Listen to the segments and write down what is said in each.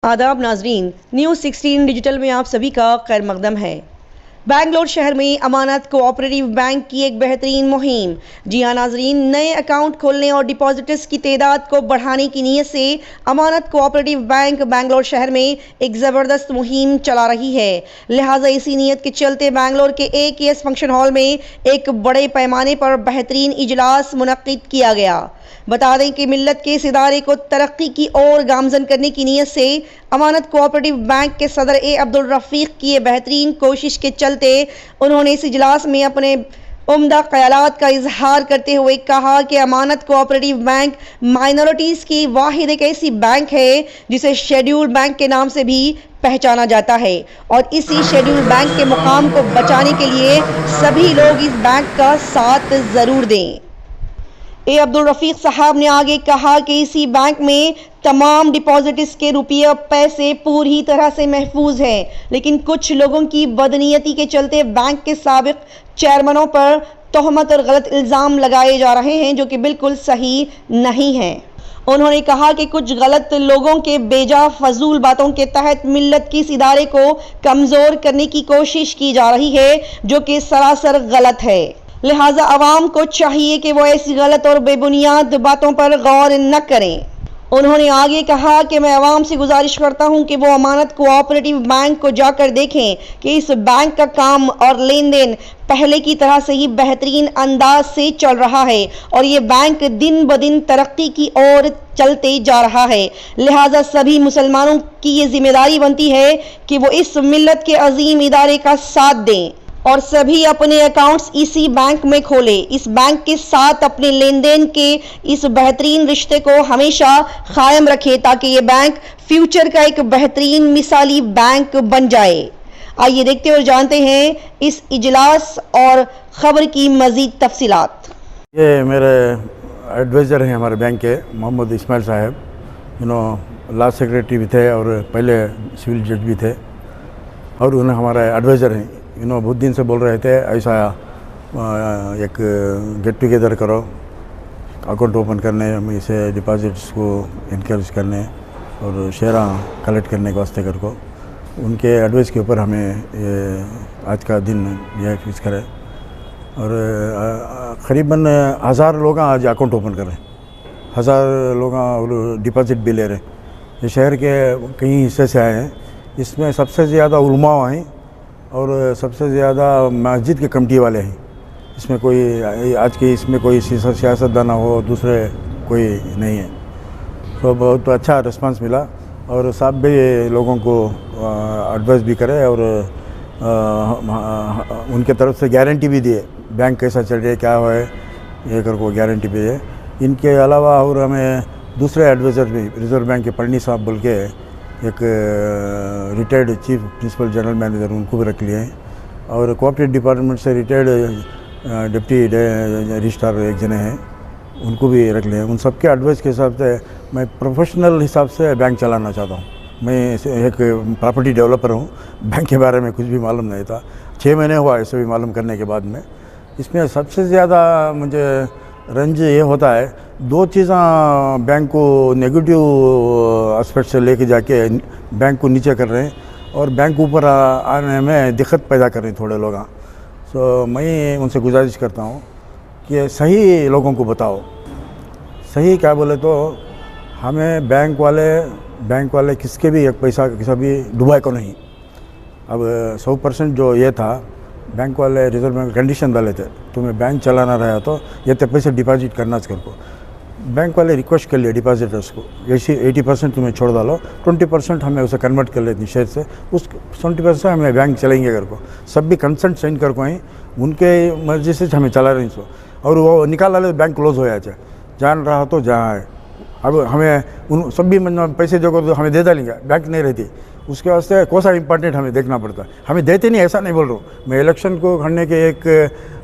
आदाब नाजरीन, news 16 digital में आप सभी का खैर मकदम है। बेंगलोर शहर में अमानत कोऑपरेटिव बैंक की एक बेहतरीन मुहिम। जी हाँ नाजरीन, नए अकाउंट खोलने और डिपॉजिटर्स की तादाद को बढ़ाने की नीयत से अमानत कोऑपरेटिव बैंक बेंगलोर शहर में एक ज़बरदस्त मुहिम चला रही है। लिहाजा इसी नीयत के चलते बेंगलोर के AKS फंक्शन हॉल में एक बड़े पैमाने पर बेहतरीन इजलास मुनक्किद किया गया। बता दें कि मिल्लत के इस इदारे को तरक्की की ओर गामजन करने की नीयत से अमानत कोऑपरेटिव बैंक के सदर अब्दुल रफीक की ये बेहतरीन कोशिश के चलते उन्होंने इस इजलास में अपने उम्दा ख्यालात का इजहार करते हुए कहा कि अमानत कोऑपरेटिव बैंक माइनॉरिटीज़ की वाहिद एक ऐसी बैंक है जिसे शेड्यूल बैंक के नाम से भी पहचाना जाता है और इसी शेड्यूल बैंक के मुकाम को बचाने के लिए सभी लोग इस बैंक का साथ ज़रूर दें। अब्दुल रफीक साहब ने आगे कहा कि इसी बैंक में तमाम डिपॉजिटर्स के रुपये पैसे पूरी तरह से महफूज हैं, लेकिन कुछ लोगों की बदनीयती के चलते बैंक के साबिक चेयरमैनों पर तोहमत और गलत इल्ज़ाम लगाए जा रहे हैं, जो कि बिल्कुल सही नहीं है। उन्होंने कहा कि कुछ गलत लोगों के बेजा फजूल बातों के तहत मिल्लत की इस इदारे को कमज़ोर करने की कोशिश की जा रही है, जो कि सरासर गलत है। लिहाजा अवाम को चाहिए कि वो ऐसी गलत और बेबुनियाद बातों पर गौर न करें। उन्होंने आगे कहा कि मैं अवाम से गुजारिश करता हूं कि वो अमानत कोऑपरेटिव बैंक को जाकर देखें कि इस बैंक का काम और लेन देन पहले की तरह से ही बेहतरीन अंदाज से चल रहा है और ये बैंक दिन ब दिन तरक्की की ओर चलते जा रहा है। लिहाजा सभी मुसलमानों की ये जिम्मेदारी बनती है कि वो इस मिल्लत के अजीम इदारे का साथ दें और सभी अपने अकाउंट्स इसी बैंक में खोले। इस बैंक के साथ अपने लेन देन के इस बेहतरीन रिश्ते को हमेशा कायम रखें ताकि ये बैंक फ्यूचर का एक बेहतरीन मिसाली बैंक बन जाए। आइए देखते और जानते हैं इस इजलास और खबर की मजीद तफसीलात। ये मेरे एडवाइज़र हैं हमारे बैंक के मोहम्मद इस्माइल साहब। लॉ सेक्रेटरी भी थे और पहले सिविल जज भी थे और उन्हें हमारा एडवाइज़र हैं। बहुत दिन से बोल रहे थे ऐसा एक गेट टुगेदर करो, अकाउंट ओपन करने, इसे डिपॉजिट्स को इनकरेज करने और शेयर कलेक्ट करने के वास्ते कर को उनके एडवाइस के ऊपर हमें ये आज का दिन यह फिक्स करे और क़रीबन 1000 लोग आज अकाउंट ओपन कर रहे हैं, 1000 लोग डिपॉजिट भी ले रहे हैं। ये शहर के कई हिस्से से आए हैं। इसमें सबसे ज़्यादा उलमा हैं और सबसे ज़्यादा मस्जिद के कमेटी वाले हैं। इसमें कोई आज के इसमें कोई सियासतदान हो दूसरे कोई नहीं है। तो बहुत अच्छा रिस्पांस मिला और साहब भी लोगों को एडवाइस भी करे और उनके तरफ से गारंटी भी दिए, बैंक कैसा चल रहा है क्या है ये कर को गारंटी भी है। इनके अलावा और हमें दूसरे एडवाइज़र भी रिज़र्व बैंक के पढ़नी साहब बोल के एक retired chief principal general manager उनको भी रख लिए हैं और कोऑपरेटिव डिपार्टमेंट से रिटायर्ड डिप्टी रजिस्ट्रार एक जने हैं उनको भी रख लिए हैं। उन सबके एडवाइस के हिसाब से मैं प्रोफेशनल हिसाब से बैंक चलाना चाहता हूँ। मैं एक प्रॉपर्टी डेवलपर हूँ, बैंक के बारे में कुछ भी मालूम नहीं था। 6 महीने हुआ ऐसे भी मालूम करने के बाद में। इसमें सबसे ज़्यादा मुझे रंज ये होता है, 2 चीज़ें बैंक को नेगेटिव एस्पेक्ट से लेके जाके बैंक को नीचे कर रहे हैं और बैंक ऊपर आने में दिक्कत पैदा कर रहे हैं थोड़े लोग। तो मैं उनसे गुजारिश करता हूँ कि सही लोगों को बताओ। सही क्या बोले तो हमें बैंक वाले किसके भी एक पैसा किसी भी डुबाए को नहीं। अब 100% जो ये था बैंक वाले रिजर्व बैंक कंडीशन डाले थे, तुम्हें बैंक चलाना रहा तो ये तो पैसे डिपॉजिट करना चाहिए। बैंक वाले रिक्वेस्ट कर लिए डिपॉजिटर्स को 80% तुम्हें छोड़ डालो, 20% हमें उसे कन्वर्ट कर लेते शेयर से, उस 20% हमें बैंक चलेंगे कर को। सब भी कंसेंट साइन कर को हैं, उनके मर्जी से हमें चला रही सो और वो निकाल डाले बैंक क्लोज हो जाए जान रहा तो जहाँ है। अब हमें उन सब भी पैसे जो को तो हमें दे डालेंगे, बैंक नहीं रहती उसके वास्ते कौन सा इंपॉर्टेंट हमें देखना पड़ता है। हमें देते नहीं ऐसा नहीं बोल रहा हूँ मैं। इलेक्शन को खड़ने के एक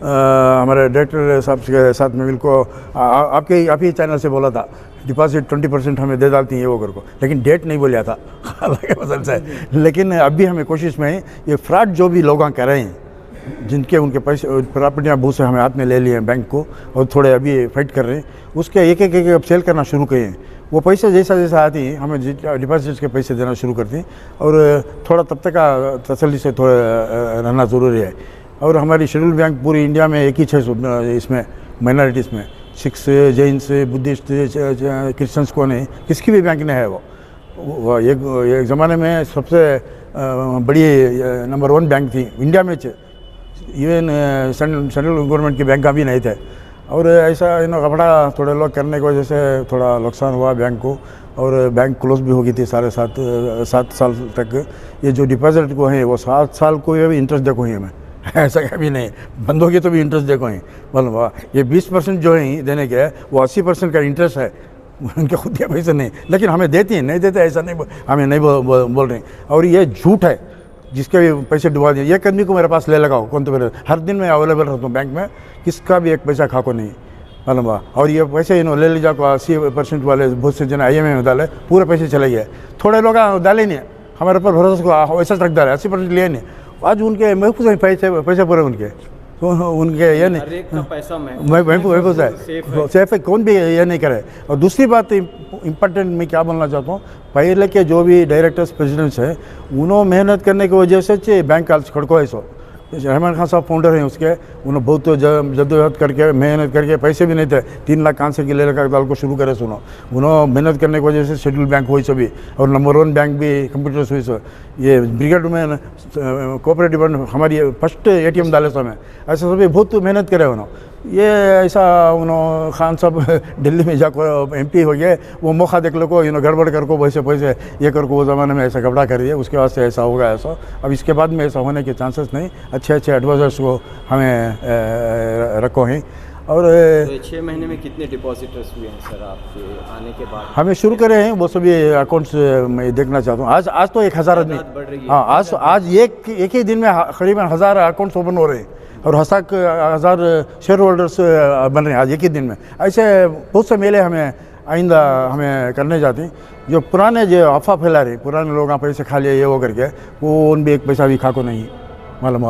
हमारे डायरेक्टर साहब के साथ में बिल्कुल आप ही चैनल से बोला था डिपॉजिट 20% हमें दे डालती हैं ये वो कर को, लेकिन डेट नहीं बोलिया था अलग पसंद से। लेकिन अब भी हमें कोशिश में ये फ्रॉड जो भी लोग कर रहे हैं जिनके उनके पैसे प्रॉपर्टियाँ बहुत से हमें हाथ में ले लिए हैं बैंक को, और थोड़े अभी फाइट कर रहे हैं, उसके एक एक अब सेल करना शुरू किए हैं। वो पैसे जैसा जैसा आती हैं हमें डिपॉजिट्स के पैसे देना शुरू करते हैं, और थोड़ा तब तक का तसल्ली से थोड़ा रहना ज़रूरी है। और हमारी शेड्यूल बैंक पूरी इंडिया में एक ही 600 इसमें माइनॉरिटीज़ में सिख्स, जैन्स, बुद्धिस्ट, क्रिश्चियंस को नहीं, किसकी भी बैंक नहीं है। वो एक ज़माने में सबसे बड़ी नंबर 1 बैंक थी इंडिया में, इवन सेंट्रल गवर्नमेंट की बैंक भी नहीं थे। और ऐसा कपड़ा थोड़े लोग करने की वजह से थोड़ा नुकसान हुआ बैंक को, और बैंक क्लोज भी हो गई थी 7.5 साल तक। ये जो डिपॉजिट को है वो 7 साल को भी इंटरेस्ट देखो ही हमें ऐसा कभी नहीं, बंद हो गई तो भी इंटरेस्ट देखो ही, मतलब ये 20% जो है देने के, वो 80% का इंटरेस्ट है, उनके खुद के पैसे नहीं, लेकिन हमें देती हैं, नहीं देते ऐसा नहीं, हमें नहीं बोल रहे हैं। और ये झूठ है, जिसके भी पैसे डुबा दिए। एक आदमी को मेरे पास ले लगाओ, कौन तो मेरे हर दिन मैं अवेलेबल रहता हूँ बैंक में, किसका भी एक पैसा खाको नहीं, मालूम। और ये पैसे ले जाको 80% वाले बहुत से जन IMF में डाले, पूरे पैसे चले गए। थोड़े लोग डाले नहीं, हमारे ऊपर भरोसा को वैसा रख डाले, 80% लिए नहीं। आज उनके महफूज हैं पैसे पूरे उनके, तो उनके ये नहीं महफूज है, सेफ है, कौन भी ये नहीं करे। और दूसरी बात इम्पोर्टेंट मैं क्या बोलना चाहता हूँ, पहले के जो भी डायरेक्टर्स प्रेसिडेंट्स हैं, उन्होंने मेहनत करने की वजह से बैंक आज खड़को है। सो रहमान खान साहब फाउंडर हैं उसके, उन्होंने बहुत जद्दोजहद करके मेहनत करके, पैसे भी नहीं थे, 3 लाख कहाँ से ले लेकर दाल को शुरू करे। सुनो, उन्होंने मेहनत करने की वजह से शेड्यूल बैंक हुई सभी, और नंबर 1 बैंक भी कंप्यूटर्स हुई। सो ये ब्रिगेड में कोऑपरेटिव हमारी फर्स्ट ATM डाले समय, ऐसा सभी बहुत मेहनत करे उन्होंने। ये ऐसा उन्होंने खान साहब दिल्ली में जाकर MP हो गए, वो मौका देख लो को गड़बड़ कर को वैसे पैसे ये कर को, वो ज़माने में ऐसा घबरा कर दिए, उसके बाद से ऐसा होगा ऐसा। अब इसके बाद में ऐसा होने के चांसेस नहीं, अच्छे एडवाइजर्स को हमें रखो हैं। और तो 6 महीने में कितने डिपॉजिटर्स हुए हैं सर आपके आने के बाद? हमें शुरू करे हैं वो सभी अकाउंट्स मैं देखना चाहता हूँ। आज तो 1000 आदमी, हाँ आज एक ही दिन में करीबन 1000 अकाउंट्स ओपन हो रहे हैं, और 1000 शेयर होल्डर्स बन रहे हैं आज एक ही दिन में। ऐसे बहुत से मेले हमें आइंदा हमें करने जाते हैं। जो पुराने जो अफवाह फैला रहे, पुराने लोग पैसे खा लिए ये वो करके, वो उन भी एक पैसा भी खाको नहीं, मालूम।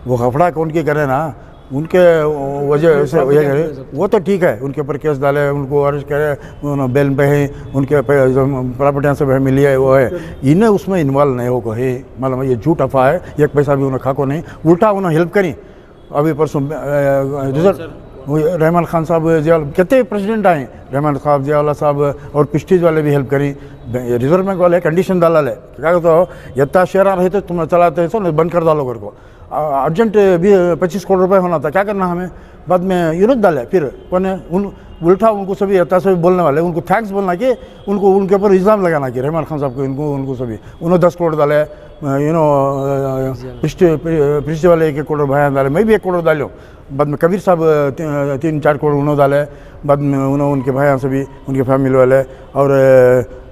वो कपड़ा कौन के करे ना, उनके वजह से ये करे, वो तो ठीक है, उनके ऊपर केस डाले, उनको अरेस्ट करे, बेल पे है, उनके प्रॉपर्टियाँ सब मिली है, वो है, इन्हें उसमें इन्वॉल्व नहीं हो को है, मालूम। ये झूठ अफवाह है, एक पैसा भी उन्हें खाको नहीं, उल्टा उन्हें हेल्प करी। अभी परसों रहमान खान साहब जिया कितने प्रेसिडेंट आए, रहमान साहब, जियाउल्लाह साहब और पिस्टीज वाले भी हेल्प करी। रिजर्व बैंक वाले कंडीशन डाला है, क्या कहते हो, इतना शेयर आ रहे थे तुम चलाते हैं, सो बंद कर डालो घर को, अर्जेंट भी 25 करोड़ रुपए होना था, क्या करना हमें, बाद में यूनिट डाले। फिर कौन है उल्टा उनको सभी यत्ता से बोलने वाले, उनको थैंक्स बोलना कि उनके ऊपर इल्ज़ाम लगाना कि रहमान खान साहब को, उनको सभी उन्होंने 10 करोड़ डाले, पृष्ठ वाले 1 करोड़ भाई डाले, मैं भी 1 करोड़ डालो। बाद में कबीर साहब 3-4 करोड़ उन्होंने डाले, बाद में उन्होंने उनके भाई सभी, उनके फैमिली वाले, और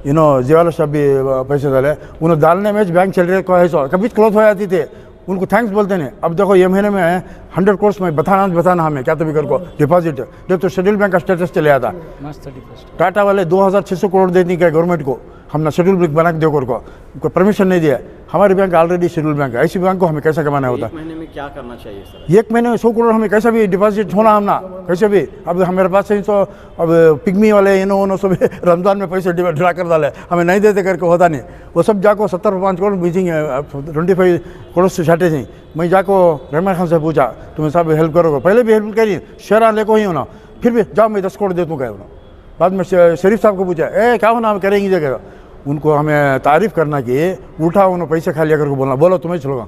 जियाउल्लाह साहब भी पैसे डाले। उन्होंने डालने में बैंक चल रहे कभी क्लोज हो जाती थे, उनको थैंक्स बोलते नहीं। अब देखो ये महीने में 100 करोड़ में बताना हमें क्या तो भी कर को डिपॉजिट, जब तो शेड्यूल बैंक का स्टेटस चले आता। टाटा वाले 2600 करोड़ देने का गवर्नमेंट को, हमने शेड्यूल बैंक बना के दो को परमिशन नहीं दिया। हमारी बैंक ऑलरेडी शेड्यूल बैंक है, ऐसी बैंक को हमें कैसा कमाना होता है? 1 महीने में क्या करना चाहिए सर? 1 महीने में 100 करोड़ हमें कैसा भी डिपॉजिट होना, हमना कैसे भी। अब हमारे पास से तो अब पिग्मी वाले इन्होंने सब रमज़ान में पैसे ड्रा कर डाले, हमें नहीं देते करके होता नहीं। वो सब जाको 70-5 करोड़ बीजिंग 25 करोड़ से छाटे थी। मैं जाको रहमान खान से पूछा, तुम्हें सब हेल्प करोगे? पहले भी हेल्प करी, शेरा लेको ही होना, फिर भी जाओ मैं 10 करोड़ दे दूँ। क्या बाद में शरीफ साहब को पूछा, क्या होना हम करेंगे जगह, उनको हमें तारीफ़ करना कि उठा उन्होंने पैसे खा लिया करके बोलना, बोलो तुम्हें चलोगा,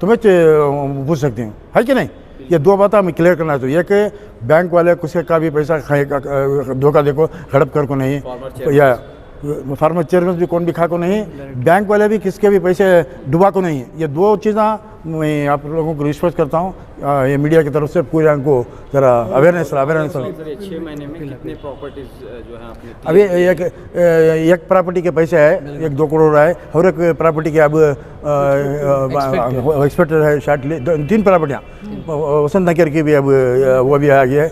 तुम्हें पूछ सकती हूँ, है कि नहीं? ये 2 बातें हमें क्लियर करना चाहिए कि बैंक वाले किसी का भी पैसा खाए धोखा देखो हड़प कर को नहीं, या फार्मर चेयरमैन भी कौन भी खा को नहीं, बैंक वाले भी किसके भी पैसे डुबा को नहीं। ये 2 चीज़ें मैं आप लोगों को रिक्वेस्ट करता हूँ, ये मीडिया की तरफ से पूरे को जरा अवेयरनेस। 6 महीने में कितने प्रॉपर्टीज जो है आपने? अभी एक प्रॉपर्टी के पैसे है 1-2 करोड़ है, और एक प्रॉपर्टी के अब एक्सपेक्टेड है शार्टली 3 प्रॉपर्टियाँ वसंत नगर की भी अब वो भी आ गई है,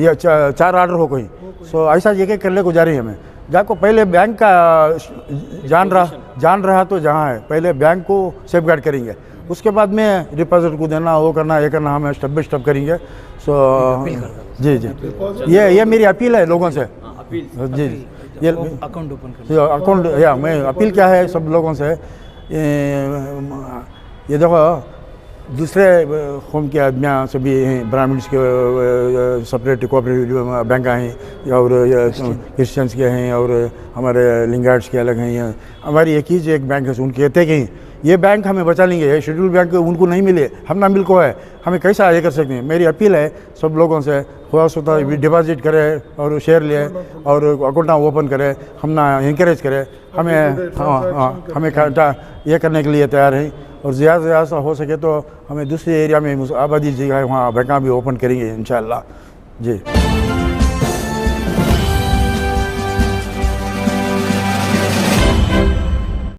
ये 4 ऑर्डर हो कोई। सो ऐसा एक कर ले को जा रही है हमें। जाको पहले बैंक का जान रहा तो जहाँ है, पहले बैंक को सेफगार्ड करेंगे, उसके बाद में डिपॉजिट को देना, वो करना, ये करना, हम स्टेप बाई स्टेप करेंगे। सो जी जी, ये मेरी अपील है लोगों से। अपील जी, ये अकाउंट ओपन कर अकाउंट, या मैं अपील क्या है सब लोगों से, ये देखो दूसरे कौम के आदमियाँ सभी हैं, ब्राह्मण्स के सेपरेट कोऑपरेटिव बैंक हैं, और क्रिश्चियंस के हैं, और हमारे लिंगायट्स के अलग हैं। हमारी एक ही एक बैंक है, उनके कहते कि ये बैंक हमें बचा लेंगे, ये शेड्यूल बैंक उनको नहीं मिले, हम ना मिल को है, हमें कैसा ये कर सकते हैं। मेरी अपील है सब लोगों से, हुआ सोता डिपॉजिट करें और शेयर ले और अकाउंट ओपन करें, हम ना इंकरेज करें, हमें हमें ये करने के लिए तैयार हैं। और ज़्यादा से ज़्यादा हो सके तो हमें दूसरे एरिया में आबादी जगह है वहाँ बैंक भी ओपन करेंगे इंशाअल्लाह जी।